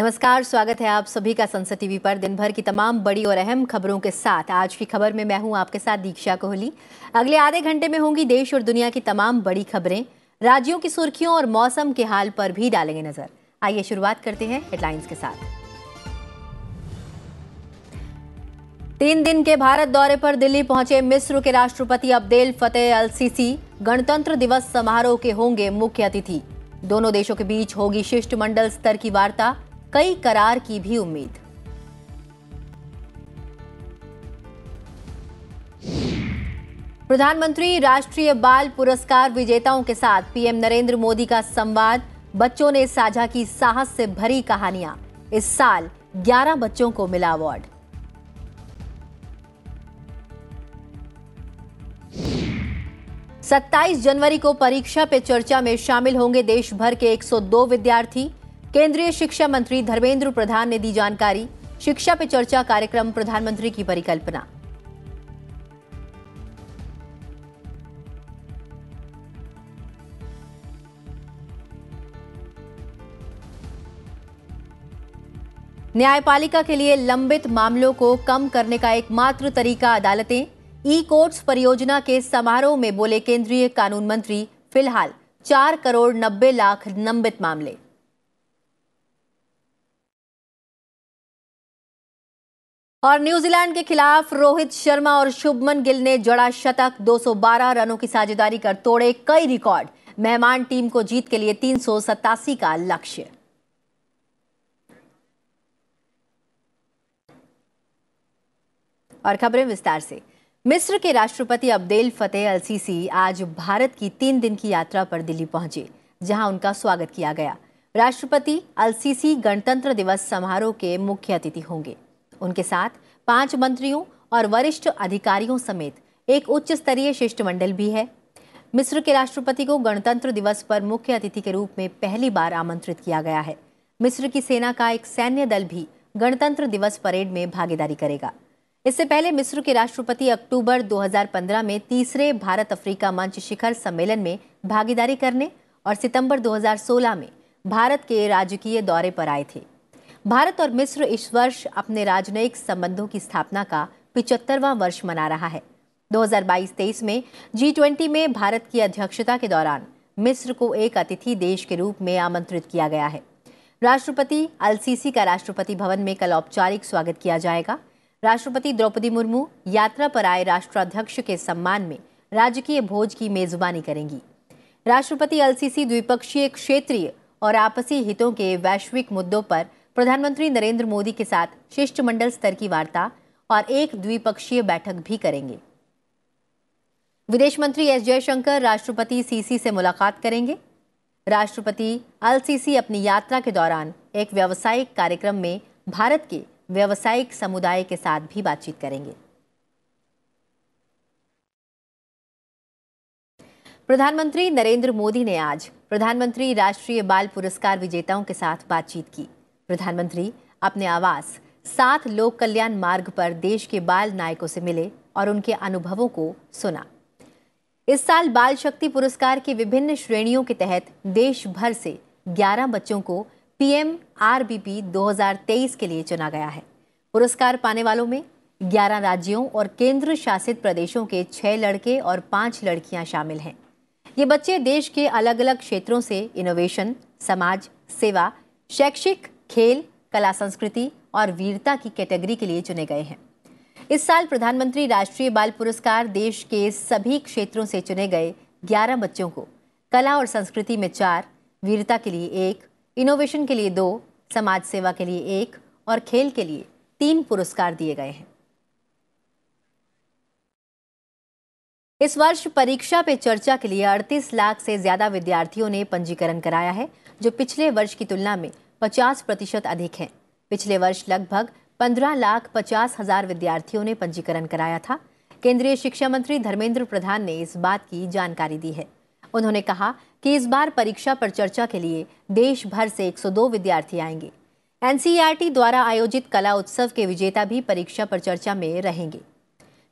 नमस्कार, स्वागत है आप सभी का संसद टीवी पर। दिन भर की तमाम बड़ी और अहम खबरों के साथ आज की खबर में मैं हूं आपके साथ दीक्षा कोहली। अगले आधे घंटे में होंगी देश और दुनिया की तमाम बड़ी खबरें, राज्यों की सुर्खियों और मौसम के हाल पर भी डालेंगे नजर। आइए शुरुआत करते हैं हेडलाइंस के साथ। 3 दिन के भारत दौरे पर दिल्ली पहुंचे मिस्र के राष्ट्रपति अब्देल फतेह अल सीसी गणतंत्र दिवस समारोह के होंगे मुख्य अतिथि। दोनों देशों के बीच होगी शिष्टमंडल स्तर की वार्ता, कई करार की भी उम्मीद। प्रधानमंत्री राष्ट्रीय बाल पुरस्कार विजेताओं के साथ पीएम नरेंद्र मोदी का संवाद, बच्चों ने साझा की साहस से भरी कहानियां। इस साल 11 बच्चों को मिला अवार्ड। सत्ताईस जनवरी को परीक्षा पे चर्चा में शामिल होंगे देश भर के 102 विद्यार्थी। केंद्रीय शिक्षा मंत्री धर्मेंद्र प्रधान ने दी जानकारी। शिक्षा पे चर्चा कार्यक्रम प्रधानमंत्री की परिकल्पना। न्यायपालिका के लिए लंबित मामलों को कम करने का एकमात्र तरीका अदालतें। ई कोर्ट्स परियोजना के समारोह में बोले केंद्रीय कानून मंत्री, फिलहाल 4 करोड़ 90 लाख लंबित मामले। और न्यूजीलैंड के खिलाफ रोहित शर्मा और शुभमन गिल ने जड़ा शतक, 212 रनों की साझेदारी कर तोड़े कई रिकॉर्ड। मेहमान टीम को जीत के लिए 387 का लक्ष्य। और खबरें विस्तार से। मिस्र के राष्ट्रपति अब्देल फतेह अल सीसी आज भारत की 3 दिन की यात्रा पर दिल्ली पहुंचे, जहां उनका स्वागत किया गया। राष्ट्रपति अल सीसी गणतंत्र दिवस समारोह के मुख्य अतिथि होंगे। उनके साथ 5 मंत्रियों और वरिष्ठ अधिकारियों समेत एक उच्च स्तरीय शिष्टमंडल भी है। मिस्र के राष्ट्रपति को गणतंत्र दिवस पर मुख्य अतिथि के रूप में पहली बार आमंत्रित किया गया है। मिस्र की सेना का एक सैन्य दल भी गणतंत्र दिवस परेड में भागीदारी करेगा। इससे पहले मिस्र के राष्ट्रपति अक्टूबर 2015 में तीसरे भारत अफ्रीका मंच शिखर सम्मेलन में भागीदारी करने और सितंबर 2016 में भारत के राजकीय दौरे पर आए थे। भारत और मिस्र इस वर्ष अपने राजनयिक संबंधों की स्थापना का 75वां वर्ष मना रहा है। 2022-23 में G20 में भारत की अध्यक्षता के दौरान मिस्र को एक अतिथि देश के रूप में आमंत्रित किया गया है। राष्ट्रपति अल सीसी का राष्ट्रपति भवन में कल औपचारिक स्वागत किया जाएगा। राष्ट्रपति द्रौपदी मुर्मू यात्रा पर आए राष्ट्राध्यक्ष के सम्मान में राजकीय भोज की मेजबानी करेंगी। राष्ट्रपति अल सीसी द्विपक्षीय, क्षेत्रीय और आपसी हितों के वैश्विक मुद्दों पर प्रधानमंत्री नरेंद्र मोदी के साथ शिष्टमंडल स्तर की वार्ता और एक द्विपक्षीय बैठक भी करेंगे। विदेश मंत्री एस जयशंकर राष्ट्रपति सीसी से मुलाकात करेंगे। राष्ट्रपति अल सीसी अपनी यात्रा के दौरान एक व्यावसायिक कार्यक्रम में भारत के व्यावसायिक समुदाय के साथ भी बातचीत करेंगे। प्रधानमंत्री नरेंद्र मोदी ने आज प्रधानमंत्री राष्ट्रीय बाल पुरस्कार विजेताओं के साथ बातचीत की। प्रधानमंत्री अपने आवास 7 लोक कल्याण मार्ग पर देश के बाल नायकों से मिले और उनके अनुभवों को सुना। इस साल बाल शक्ति पुरस्कार की विभिन्न श्रेणियों के तहत देश भर से 11 बच्चों को PMRBP 2023 के लिए चुना गया है। पुरस्कार पाने वालों में 11 राज्यों और केंद्र शासित प्रदेशों के 6 लड़के और 5 लड़कियां शामिल हैं। ये बच्चे देश के अलग अलग क्षेत्रों से इनोवेशन, समाज सेवा, शैक्षिक, खेल, कला संस्कृति और वीरता की कैटेगरी के लिए चुने गए हैं। इस साल प्रधानमंत्री राष्ट्रीय बाल पुरस्कार देश के सभी क्षेत्रों से चुने गए 11 बच्चों को कला और संस्कृति में 4, वीरता के लिए 1, इनोवेशन के लिए 2, समाज सेवा के लिए 1 और खेल के लिए 3 पुरस्कार दिए गए हैं। इस वर्ष परीक्षा पे चर्चा के लिए 38 लाख से ज्यादा विद्यार्थियों ने पंजीकरण कराया है, जो पिछले वर्ष की तुलना में 50% अधिक है। पिछले वर्ष लगभग 15,50,000 विद्यार्थियों ने पंजीकरण कराया था। केंद्रीय शिक्षा मंत्री धर्मेंद्र प्रधान ने इस बात की जानकारी दी है। उन्होंने कहा कि इस बार परीक्षा पर चर्चा के लिए देश भर से 102 विद्यार्थी आएंगे। NCERT द्वारा आयोजित कला उत्सव के विजेता भी परीक्षा पर चर्चा में रहेंगे।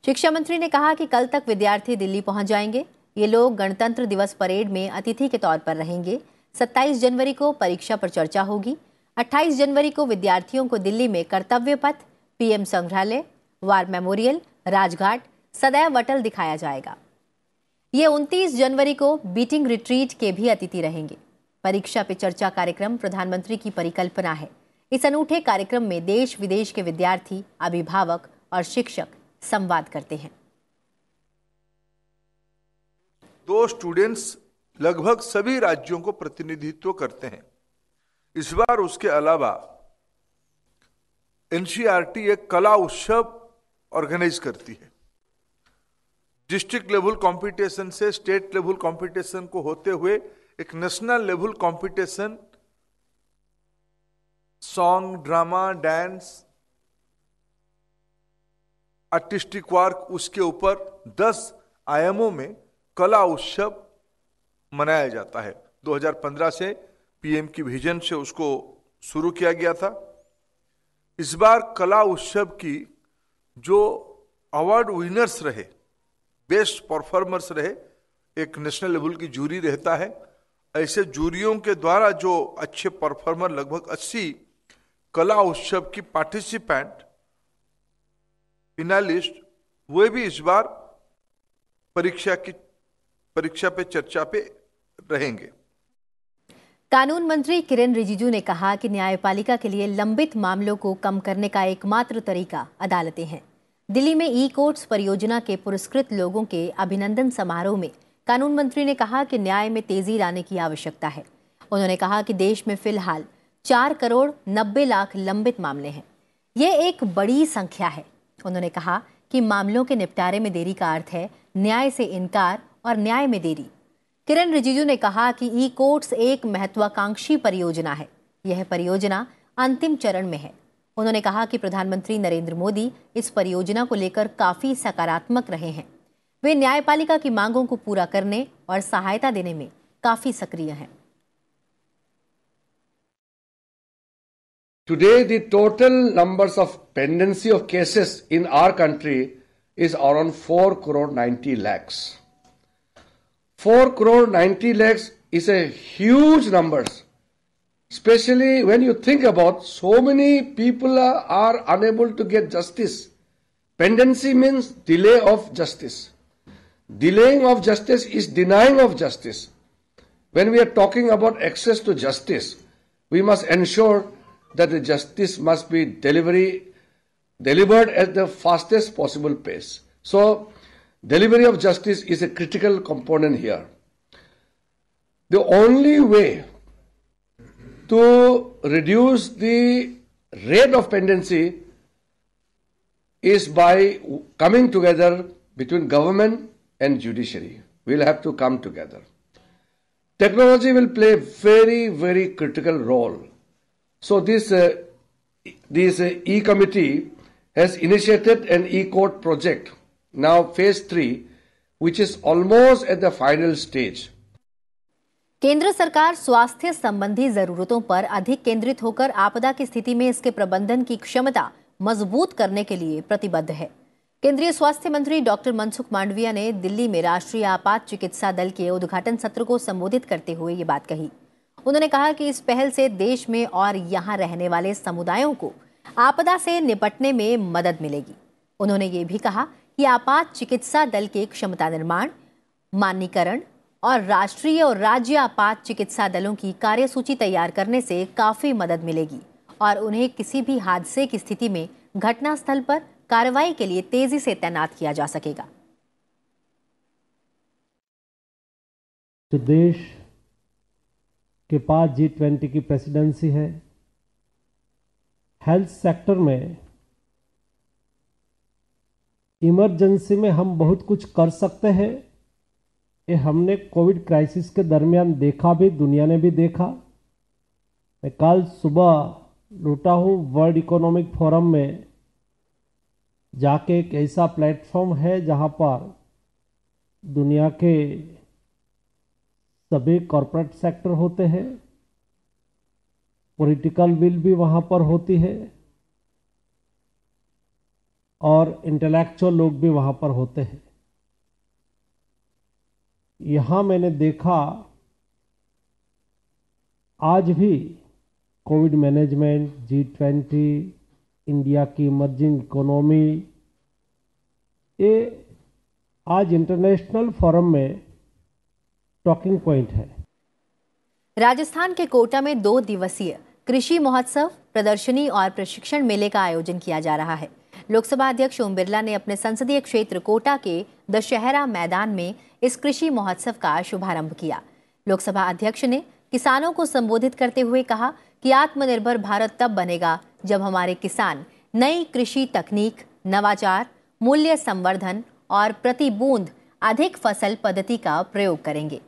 शिक्षा मंत्री ने कहा कि कल तक विद्यार्थी दिल्ली पहुंच जाएंगे। ये लोग गणतंत्र दिवस परेड में अतिथि के तौर पर रहेंगे। 27 जनवरी को परीक्षा पर चर्चा होगी। 28 जनवरी को विद्यार्थियों को दिल्ली में कर्तव्य पथ, पीएम संग्रहालय, वार मेमोरियल, राजघाट, सदैव अटल दिखाया जाएगा। ये 29 जनवरी को बीटिंग रिट्रीट के भी अतिथि रहेंगे। परीक्षा पे चर्चा कार्यक्रम प्रधानमंत्री की परिकल्पना है। इस अनूठे कार्यक्रम में देश विदेश के विद्यार्थी, अभिभावक और शिक्षक संवाद करते हैं। 2 स्टूडेंट्स लगभग सभी राज्यों को प्रतिनिधित्व करते हैं। इस बार उसके अलावा एनसीईआरटी एक कला उत्सव ऑर्गेनाइज करती है। डिस्ट्रिक्ट लेवल कंपटीशन से स्टेट लेवल कंपटीशन को होते हुए एक national level competition, song, drama, dance, artistic work, उसके ऊपर 10 आयामों में कला उत्सव मनाया जाता है। 2015 से पीएम की विजन से उसको शुरू किया गया था। इस बार कला उत्सव की जो अवार्ड विनर्स रहे, बेस्ट परफॉर्मर्स रहे, एक नेशनल लेवल की जूरी रहता है। ऐसे जूरियों के द्वारा जो अच्छे परफॉर्मर, लगभग 80 कला उत्सव की पार्टिसिपेंट, फिनालिस्ट, वे भी इस बार परीक्षा पे चर्चा पे रहेंगे। कानून मंत्री किरेन रिजिजू ने कहा कि न्यायपालिका के लिए लंबित मामलों को कम करने का एकमात्र तरीका अदालतें हैं। दिल्ली में ई कोर्ट्स परियोजना के पुरस्कृत लोगों के अभिनंदन समारोह में कानून मंत्री ने कहा कि न्याय में तेजी लाने की आवश्यकता है। उन्होंने कहा कि देश में फिलहाल 4 करोड़ 90 लाख लंबित मामले हैं। ये एक बड़ी संख्या है। उन्होंने कहा कि मामलों के निपटारे में देरी का अर्थ है न्याय से इनकार और न्याय में देरी। किरेन रिजिजू ने कहा कि ई कोर्ट्स एक महत्वाकांक्षी परियोजना है। यह परियोजना अंतिम चरण में है। उन्होंने कहा कि प्रधानमंत्री नरेंद्र मोदी इस परियोजना को लेकर काफी सकारात्मक रहे हैं। वे न्यायपालिका की मांगों को पूरा करने और सहायता देने में काफी सक्रिय हैं। Today, the total numbers of pendency of cases in our country is around 4 crore 90 lakhs. 4 crore 90 lakhs is a huge number, especially when you think about so many people are unable to get justice. Pendency means delay of justice. Delaying of justice is denying of justice. When we are talking about access to justice, we must ensure that the justice must be delivered at the fastest possible pace. So, delivery of justice is a critical component here. The only way to reduce the rate of pendency is by coming together between government and judiciary. We'll have to come together. Technology will play a very, very critical role. So this E-committee has initiated an E-court project, now phase 3, which is almost at the final stage. केंद्र सरकार स्वास्थ्य संबंधी जरूरतों पर अधिक केंद्रित होकर आपदा की स्थिति में इसके प्रबंधन की क्षमता मजबूत करने के लिए प्रतिबद्ध है। केंद्रीय स्वास्थ्य मंत्री डॉक्टर मनसुख मांडविया ने दिल्ली में राष्ट्रीय आपात चिकित्सा दल के उद्घाटन सत्र को संबोधित करते हुए ये बात कही। उन्होंने कहा कि इस पहल से देश में और यहाँ रहने वाले समुदायों को आपदा से निपटने में मदद मिलेगी। उन्होंने ये भी कहा कि आपात चिकित्सा दल के क्षमता निर्माण, मानकीकरण और राष्ट्रीय और राज्य आपात चिकित्सा दलों की कार्यसूची तैयार करने से काफी मदद मिलेगी और उन्हें किसी भी हादसे की स्थिति में घटनास्थल पर कार्रवाई के लिए तेजी से तैनात किया जा सकेगा। तो देश के पास G20 की प्रेसिडेंसी है। हेल्थ सेक्टर में इमरजेंसी में हम बहुत कुछ कर सकते हैं। ये हमने कोविड क्राइसिस के दरमियान देखा भी, दुनिया ने भी देखा। मैं कल सुबह लौटा हूँ वर्ल्ड इकोनॉमिक फोरम में जाके। एक ऐसा प्लेटफॉर्म है जहाँ पर दुनिया के सभी कॉरपोरेट सेक्टर होते हैं, पॉलिटिकल विल भी वहाँ पर होती है और इंटेलेक्चुअल लोग भी वहाँ पर होते हैं। यहाँ मैंने देखा आज भी कोविड मैनेजमेंट, G20, इंडिया की इमर्जिंग इकोनॉमी, ये आज इंटरनेशनल फोरम में टॉकिंग पॉइंट है। राजस्थान के कोटा में 2 दिवसीय कृषि महोत्सव, प्रदर्शनी और प्रशिक्षण मेले का आयोजन किया जा रहा है। लोकसभा अध्यक्ष ओम बिरला ने अपने संसदीय क्षेत्र कोटा के दशहरा मैदान में इस कृषि महोत्सव का शुभारंभ किया। लोकसभा अध्यक्ष ने किसानों को संबोधित करते हुए कहा कि आत्मनिर्भर भारत तब बनेगा जब हमारे किसान नई कृषि तकनीक, नवाचार, मूल्य संवर्धन और प्रति बूंद अधिक फसल पद्धति का प्रयोग करेंगे।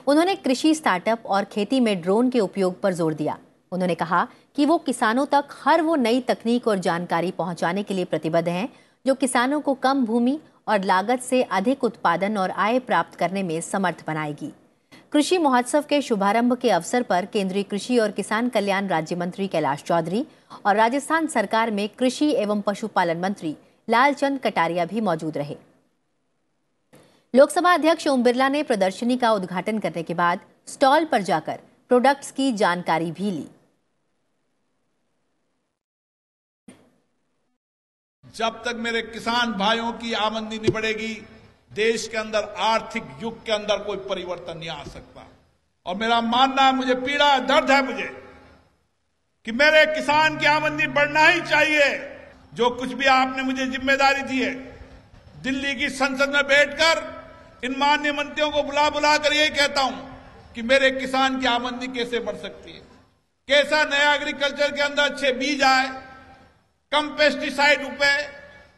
उन्होंने कृषि स्टार्टअप और खेती में ड्रोन के उपयोग पर जोर दिया। उन्होंने कहा कि वो किसानों तक हर वो नई तकनीक और जानकारी पहुंचाने के लिए प्रतिबद्ध हैं जो किसानों को कम भूमि और लागत से अधिक उत्पादन और आय प्राप्त करने में समर्थ बनाएगी। कृषि महोत्सव के शुभारंभ के अवसर पर केंद्रीय कृषि और किसान कल्याण राज्य मंत्री कैलाश चौधरी और राजस्थान सरकार में कृषि एवं पशुपालन मंत्री लालचंद कटारिया भी मौजूद रहे। लोकसभा अध्यक्ष ओम बिरला ने प्रदर्शनी का उद्घाटन करने के बाद स्टॉल पर जाकर प्रोडक्ट्स की जानकारी भी ली। जब तक मेरे किसान भाइयों की आमदनी नहीं बढ़ेगी, देश के अंदर आर्थिक युग के अंदर कोई परिवर्तन नहीं आ सकता। और मेरा मानना है, मुझे पीड़ा दर्द है मुझे कि मेरे किसान की आमदनी बढ़ना ही चाहिए। जो कुछ भी आपने मुझे जिम्मेदारी दी है, दिल्ली की संसद में बैठकर इन माननीय मंत्रियों को बुला कर यही कहता हूं कि मेरे किसान की आमदनी कैसे बढ़ सकती है, कैसा नया एग्रीकल्चर के अंदर अच्छे बीज आए, कम पेस्टिसाइड उपे,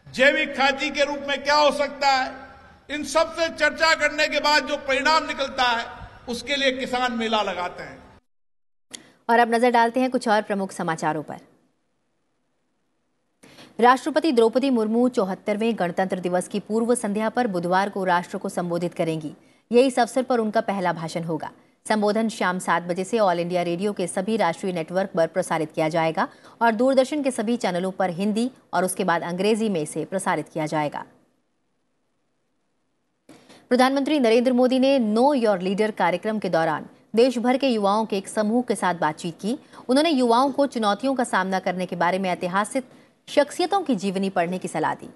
जैविक खेती के रूप में क्या हो सकता है। इन सब से चर्चा करने के बाद जो परिणाम निकलता है, उसके लिए किसान मेला लगाते हैं। और अब नजर डालते हैं कुछ और प्रमुख समाचारों पर। राष्ट्रपति द्रौपदी मुर्मू 74वें गणतंत्र दिवस की पूर्व संध्या पर बुधवार को राष्ट्र को संबोधित करेंगी। ये इस अवसर पर उनका पहला भाषण होगा। संबोधन शाम 7 बजे से ऑल इंडिया रेडियो के सभी राष्ट्रीय नेटवर्क पर प्रसारित किया जाएगा और दूरदर्शन के सभी चैनलों पर हिंदी और उसके बाद अंग्रेजी में इसे प्रसारित किया जाएगा। प्रधानमंत्री नरेंद्र मोदी ने नो योर लीडर कार्यक्रम के दौरान देश भर के युवाओं के एक समूह के साथ बातचीत की। उन्होंने युवाओं को चुनौतियों का सामना करने के बारे में ऐतिहासिक शख्सियतों की जीवनी पढ़ने की सलाह दी।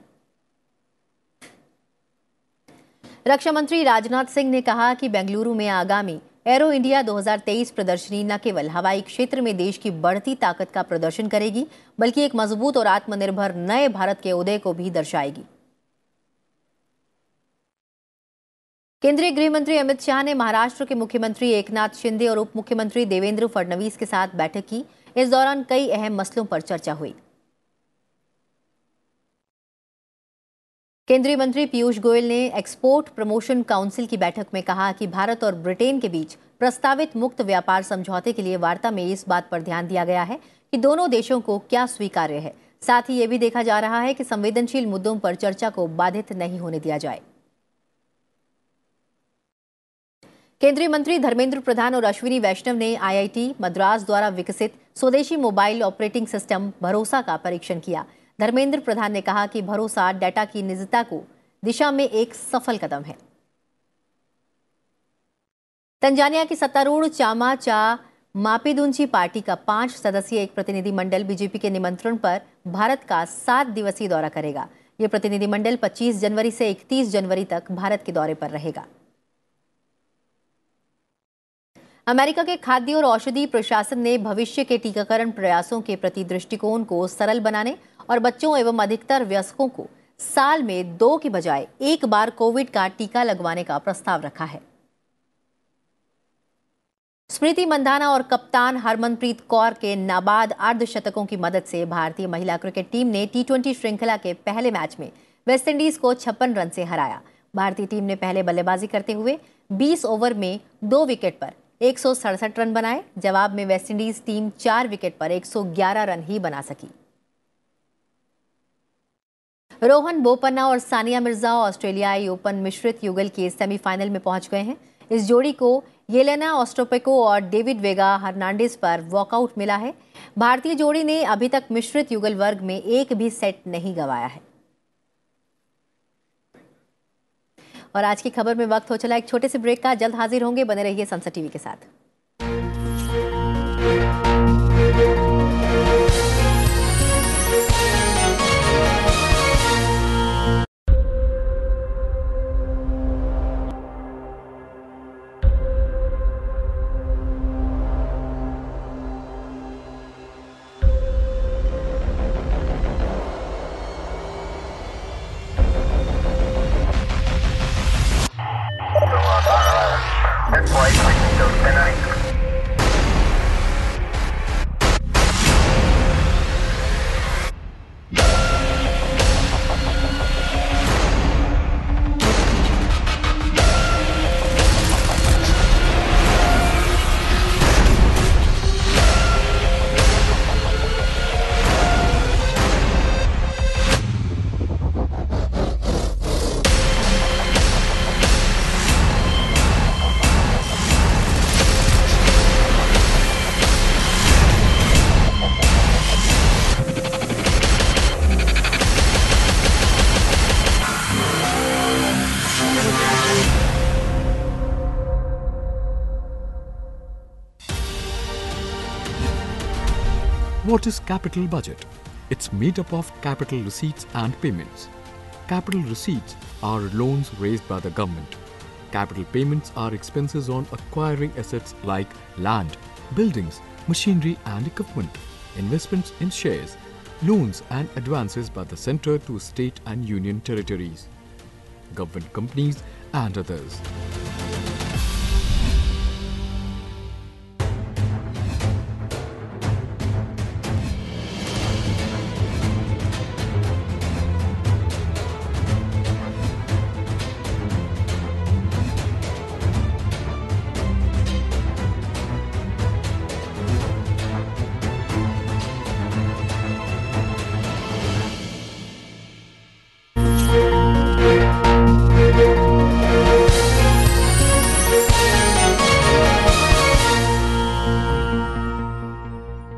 रक्षा मंत्री राजनाथ सिंह ने कहा कि बेंगलुरु में आगामी एरो इंडिया 2023 प्रदर्शनी न केवल हवाई क्षेत्र में देश की बढ़ती ताकत का प्रदर्शन करेगी, बल्कि एक मजबूत और आत्मनिर्भर नए भारत के उदय को भी दर्शाएगी। केंद्रीय गृह मंत्री अमित शाह ने महाराष्ट्र के मुख्यमंत्री एकनाथ शिंदे और उप मुख्यमंत्री देवेंद्र फडणवीस के साथ बैठक की। इस दौरान कई अहम मसलों पर चर्चा हुई। केंद्रीय मंत्री पीयूष गोयल ने एक्सपोर्ट प्रमोशन काउंसिल की बैठक में कहा कि भारत और ब्रिटेन के बीच प्रस्तावित मुक्त व्यापार समझौते के लिए वार्ता में इस बात पर ध्यान दिया गया है कि दोनों देशों को क्या स्वीकार्य है। साथ ही ये भी देखा जा रहा है कि संवेदनशील मुद्दों पर चर्चा को बाधित नहीं होने दिया जाए। केंद्रीय मंत्री धर्मेंद्र प्रधान और अश्विनी वैष्णव ने IIT मद्रास द्वारा विकसित स्वदेशी मोबाइल ऑपरेटिंग सिस्टम भरोसा का परीक्षण किया। धर्मेंद्र प्रधान ने कहा कि भरोसा डेटा की निजता को दिशा में एक सफल कदम है। तंजानिया की सत्तारूढ़ चामा चा मापिदुंची पार्टी का 5 सदस्यीय एक प्रतिनिधिमंडल बीजेपी के निमंत्रण पर भारत का 7 दिवसीय दौरा करेगा। यह प्रतिनिधिमंडल 25 जनवरी से 31 जनवरी तक भारत के दौरे पर रहेगा। अमेरिका के खाद्य और औषधि प्रशासन ने भविष्य के टीकाकरण प्रयासों के प्रति दृष्टिकोण को सरल बनाने और बच्चों एवं अधिकतर वयस्कों को साल में 2 की बजाय 1 बार कोविड का टीका लगवाने का प्रस्ताव रखा है। स्मृति मंधाना और कप्तान हरमनप्रीत कौर के नाबाद अर्धशतकों की मदद से भारतीय महिला क्रिकेट टीम ने T20 श्रृंखला के पहले मैच में वेस्टइंडीज को 56 रन से हराया। भारतीय टीम ने पहले बल्लेबाजी करते हुए 20 ओवर में 2 विकेट पर 167 रन बनाए। जवाब में वेस्टइंडीज टीम 4 विकेट पर 111 रन ही बना सकी। रोहन बोपन्ना और सानिया मिर्जा ऑस्ट्रेलियाई ओपन मिश्रित युगल के सेमीफाइनल में पहुंच गए हैं। इस जोड़ी को येलेना ओस्ट्रोपेको और डेविड वेगा हर्नांडिस पर वॉकआउट मिला है। भारतीय जोड़ी ने अभी तक मिश्रित युगल वर्ग में एक भी सेट नहीं गंवाया है। और आज की खबर में वक्त हो चला एक छोटे से ब्रेक का। जल्द हाजिर होंगे, बने रहिए संसद टीवी के साथ। What is capital budget? It's made up of capital receipts and payments. Capital receipts are loans raised by the government. Capital payments are expenses on acquiring assets like land, buildings, machinery and equipment, investments in shares, loans and advances by the centre to state and union territories, government companies and others.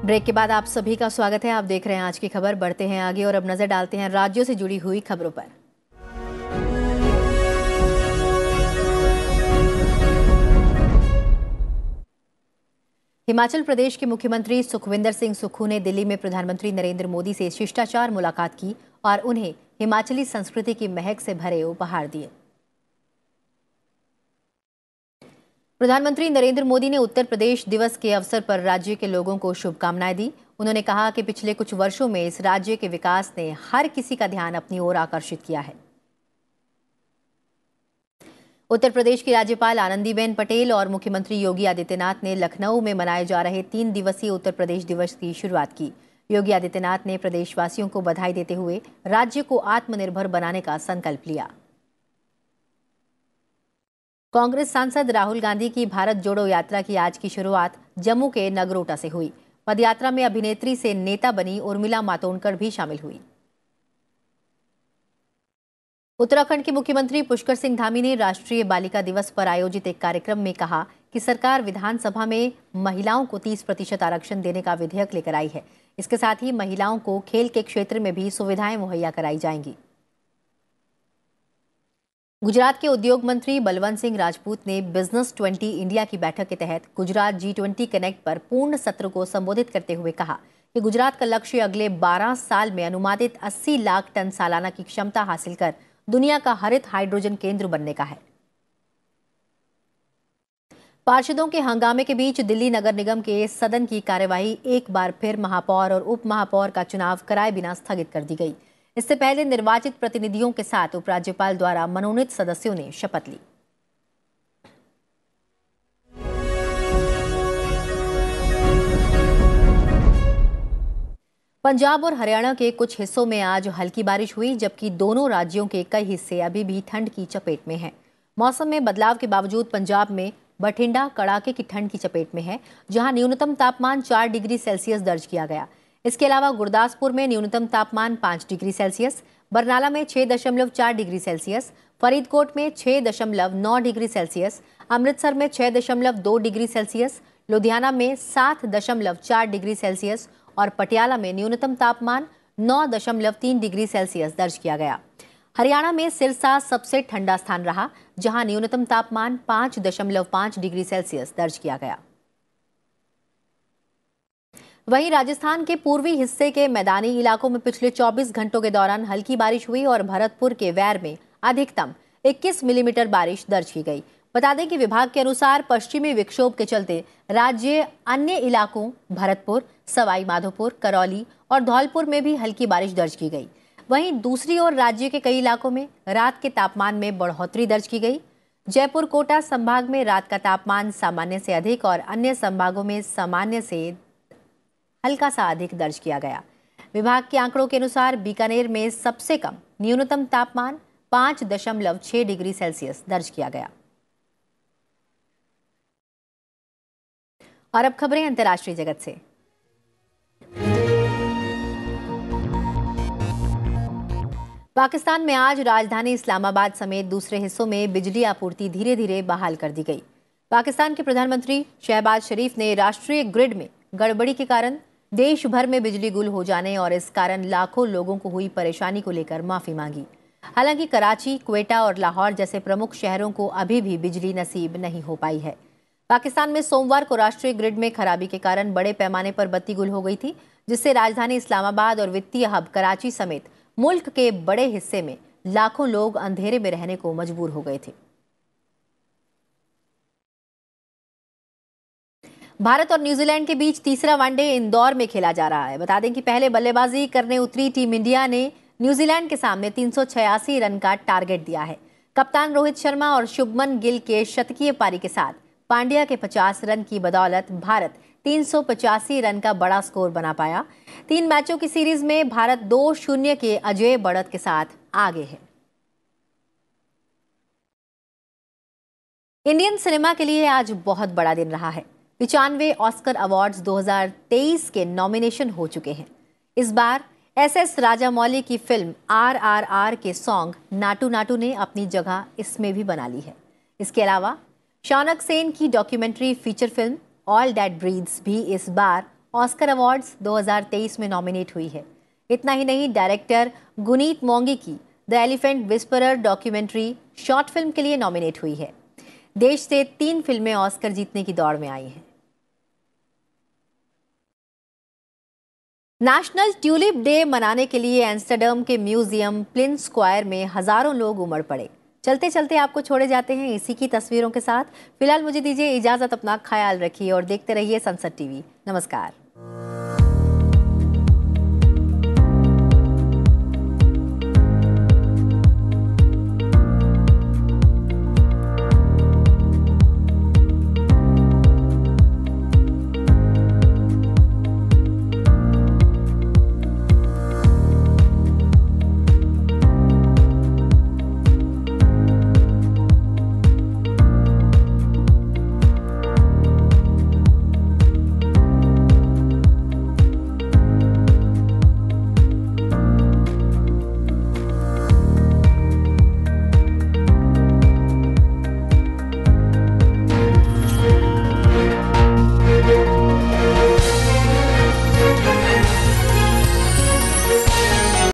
Break के बाद आप सभी का स्वागत है। आप देख रहे हैं आज की खबर। बढ़ते हैं आगे और अब नजर डालते हैं राज्यों से जुड़ी हुई खबरों पर। हिमाचल प्रदेश के मुख्यमंत्री सुखविंदर सिंह सुक्खू ने दिल्ली में प्रधानमंत्री नरेंद्र मोदी से शिष्टाचार मुलाकात की और उन्हें हिमाचली संस्कृति की महक से भरे उपहार दिए। प्रधानमंत्री नरेंद्र मोदी ने उत्तर प्रदेश दिवस के अवसर पर राज्य के लोगों को शुभकामनाएं दी। उन्होंने कहा कि पिछले कुछ वर्षों में इस राज्य के विकास ने हर किसी का ध्यान अपनी ओर आकर्षित किया है। उत्तर प्रदेश की राज्यपाल आनंदीबेन पटेल और मुख्यमंत्री योगी आदित्यनाथ ने लखनऊ में मनाए जा रहे 3 दिवसीय उत्तर प्रदेश दिवस की शुरुआत की। योगी आदित्यनाथ ने प्रदेशवासियों को बधाई देते हुए राज्य को आत्मनिर्भर बनाने का संकल्प लिया। कांग्रेस सांसद राहुल गांधी की भारत जोड़ो यात्रा की आज की शुरुआत जम्मू के नगरोटा से हुई। पदयात्रा में अभिनेत्री से नेता बनी उर्मिला मातोंडकर भी शामिल हुई। उत्तराखंड के मुख्यमंत्री पुष्कर सिंह धामी ने राष्ट्रीय बालिका दिवस पर आयोजित एक कार्यक्रम में कहा कि सरकार विधानसभा में महिलाओं को 30% आरक्षण देने का विधेयक लेकर आई है। इसके साथ ही महिलाओं को खेल के क्षेत्र में भी सुविधाएं मुहैया कराई जाएंगी। गुजरात के उद्योग मंत्री बलवंत सिंह राजपूत ने बिजनेस 20 इंडिया की बैठक के तहत गुजरात G20 कनेक्ट पर पूर्ण सत्र को संबोधित करते हुए कहा कि गुजरात का लक्ष्य अगले 12 साल में अनुमानित 80 लाख टन सालाना की क्षमता हासिल कर दुनिया का हरित हाइड्रोजन केंद्र बनने का है। पार्षदों के हंगामे के बीच दिल्ली नगर निगम के सदन की कार्यवाही एक बार फिर महापौर और उप महापौर का चुनाव कराए बिना स्थगित कर दी गई। इससे पहले निर्वाचित प्रतिनिधियों के साथ उपराज्यपाल द्वारा मनोनीत सदस्यों ने शपथ ली। पंजाब और हरियाणा के कुछ हिस्सों में आज हल्की बारिश हुई, जबकि दोनों राज्यों के कई हिस्से अभी भी ठंड की चपेट में हैं। मौसम में बदलाव के बावजूद पंजाब में बठिंडा कड़ाके की ठंड की चपेट में है, जहां न्यूनतम तापमान 4 डिग्री सेल्सियस दर्ज किया गया। इसके अलावा गुरदासपुर में न्यूनतम तापमान 5 डिग्री सेल्सियस, बरनाला में 6.4 डिग्री सेल्सियस, फरीदकोट में 6.9 डिग्री सेल्सियस, अमृतसर में 6.2 डिग्री सेल्सियस, लुधियाना में 7.4 डिग्री सेल्सियस और पटियाला में न्यूनतम तापमान 9.3 डिग्री सेल्सियस दर्ज किया गया। हरियाणा में सिरसा सबसे ठंडा स्थान रहा, जहां न्यूनतम तापमान 5.5 डिग्री सेल्सियस दर्ज किया गया। वहीं राजस्थान के पूर्वी हिस्से के मैदानी इलाकों में पिछले 24 घंटों के दौरान हल्की बारिश हुई और भरतपुर के वैर में अधिकतम 21 मिलीमीटर बारिश दर्ज की गई। बता दें कि विभाग के अनुसार पश्चिमी विक्षोभ के चलते राज्य अन्य इलाकों भरतपुर, सवाई माधोपुर, करौली और धौलपुर में भी हल्की बारिश दर्ज की गई। वहीं दूसरी ओर राज्य के कई इलाकों में रात के तापमान में बढ़ोतरी दर्ज की गई। जयपुर कोटा संभाग में रात का तापमान सामान्य से अधिक और अन्य संभागों में सामान्य से हल्का सा अधिक दर्ज किया गया। विभाग के आंकड़ों के अनुसार बीकानेर में सबसे कम न्यूनतम तापमान 5.6 डिग्री सेल्सियस दर्ज किया गया। और अब खबरें अंतर्राष्ट्रीय जगत से। पाकिस्तान में आज राजधानी इस्लामाबाद समेत दूसरे हिस्सों में बिजली आपूर्ति धीरे धीरे बहाल कर दी गई। पाकिस्तान के प्रधानमंत्री शहबाज शरीफ ने राष्ट्रीय ग्रिड में गड़बड़ी के कारण देश भर में बिजली गुल हो जाने और इस कारण लाखों लोगों को हुई परेशानी को लेकर माफी मांगी। हालांकि कराची, क्वेटा और लाहौर जैसे प्रमुख शहरों को अभी भी बिजली नसीब नहीं हो पाई है। पाकिस्तान में सोमवार को राष्ट्रीय ग्रिड में खराबी के कारण बड़े पैमाने पर बत्ती गुल हो गई थी, जिससे राजधानी इस्लामाबाद और वित्तीय हब कराची समेत मुल्क के बड़े हिस्से में लाखों लोग अंधेरे में रहने को मजबूर हो गए थे। भारत और न्यूजीलैंड के बीच तीसरा वनडे इंदौर में खेला जा रहा है। बता दें कि पहले बल्लेबाजी करने उतरी टीम इंडिया ने न्यूजीलैंड के सामने 386 रन का टारगेट दिया है। कप्तान रोहित शर्मा और शुभमन गिल के शतकीय पारी के साथ पांड्या के 50 रन की बदौलत भारत 385 रन का बड़ा स्कोर बना पाया। 3 मैचों की सीरीज में भारत 2-0 के अजेय बढ़त के साथ आगे है। इंडियन सिनेमा के लिए आज बहुत बड़ा दिन रहा है। 95 ऑस्कर अवार्ड्स 2023 के नॉमिनेशन हो चुके हैं। इस बार SS राजामौली की फिल्म RRR के सॉन्ग नाटू नाटू ने अपनी जगह इसमें भी बना ली है। इसके अलावा शौनक सेन की documentary feature film all that breathes भी इस बार ऑस्कर अवार्ड्स 2023 में नॉमिनेट हुई है। इतना ही नहीं, डायरेक्टर गुनीत मोंगी की the elephant whisperer documentary short film के लिए नॉमिनेट हुई है। देश से 3 फिल्में ऑस्कर जीतने की दौड़ में आई हैं। नेशनल ट्यूलिप डे मनाने के लिए एम्स्टर्डम के म्यूजियम प्लिन स्क्वायर में हजारों लोग उमड़ पड़े। चलते चलते आपको छोड़े जाते हैं इसी की तस्वीरों के साथ। फिलहाल मुझे दीजिए इजाजत, अपना ख्याल रखिए और देखते रहिए संसद टीवी। नमस्कार।